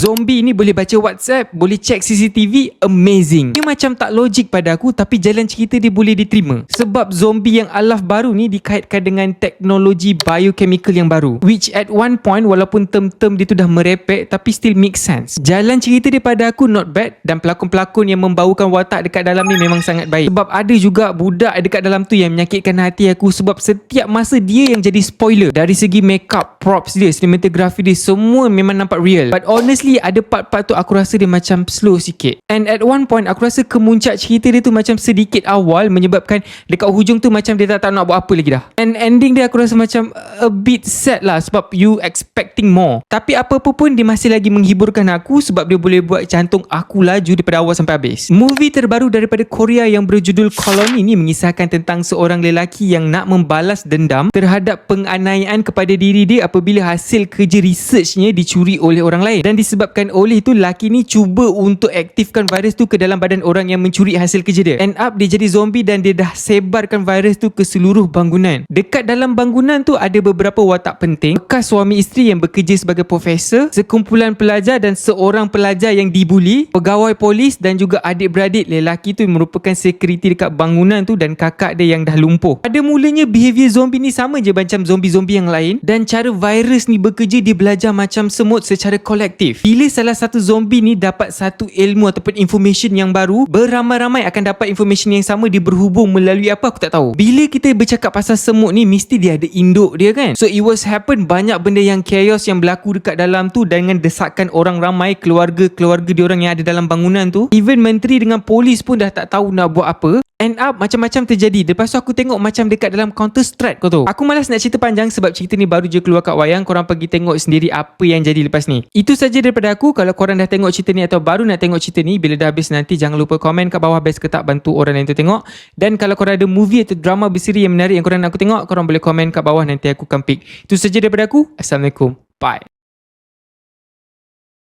Zombie ni boleh baca WhatsApp, boleh check CCTV, amazing. Ini macam tak logik pada aku, tapi jalan cerita dia boleh diterima. Sebab zombie yang alaf baru ni dikaitkan dengan teknologi biochemical yang baru, which at one point walaupun term-term dia tu dah merepek, tapi still make sense. Jalan cerita dia pada aku not bad, dan pelakon-pelakon yang membaukan watak dekat dalam ni memang sangat baik. Sebab ada juga budak dekat dalam tu yang menyakitkan hati aku, sebab setiap masa dia yang jadi spoiler. Dari segi makeup, props dia, cinematography dia, semua memang nampak real. But honestly, ada part-part tu aku rasa dia macam slow sikit. And at one point aku rasa kemuncak cerita dia tu macam sedikit awal, menyebabkan dekat hujung tu macam dia tak nak buat apa lagi dah. And ending dia aku rasa macam a bit sad lah, sebab you expecting more. Tapi apa-apa pun dia masih lagi menghiburkan aku, sebab dia boleh buat jantung aku laju daripada awal sampai habis. Movie terbaru daripada Korea yang berjudul Colony ni mengisahkan tentang seorang lelaki yang nak membalas dendam terhadap penganiayaan kepada diri dia apabila hasil kerja researchnya dicuri oleh orang lain. Dan disebabkan oleh itu, lelaki ni cuba untuk aktifkan virus tu ke dalam badan orang yang mencuri hasil kerja dia. End up dia jadi zombie dan dia dah sebarkan virus tu ke seluruh bangunan. Dekat dalam bangunan tu ada beberapa watak penting, bekas suami isteri yang bekerja sebagai profesor, sekumpulan pelajar dan seorang pelajar yang dibuli, pegawai polis dan juga adik-beradik lelaki tu yang merupakan security dekat bangunan tu, dan kakak dia yang dah lumpuh. Pada mulanya behavior zombie ni sama je macam zombie-zombie yang lain, dan cara virus ni bekerja dia belajar macam semut secara kolektif. Bila salah satu zombie ni dapat satu ilmu ataupun information yang baru, beramai-ramai akan dapat information yang sama. Dia berhubung melalui apa aku tak tahu. Bila kita bercakap pasal semut ni, mesti dia ada induk dia kan. So it was happen, banyak benda yang chaos yang berlaku dekat dalam tu dengan desakan orang ramai, keluarga-keluarga diorang yang ada dalam bangunan tu. Even menteri dengan polis pun dah tak tahu nak buat apa. End up macam-macam terjadi. Lepas tu aku tengok macam dekat dalam Counter Strike kau tahu. Aku malas nak cerita panjang sebab cerita ni baru je keluar kat wayang. Korang pergi tengok sendiri apa yang jadi lepas ni. Itu saja daripada aku. Kalau korang dah tengok cerita ni atau baru nak tengok cerita ni, bila dah habis nanti jangan lupa komen kat bawah best ke tak, bantu orang lain tu tengok. Dan kalau korang ada movie atau drama berseri yang menarik yang korang nak aku tengok, korang boleh komen kat bawah, nanti aku akan pick. Itu saja daripada aku. Assalamualaikum. Bye.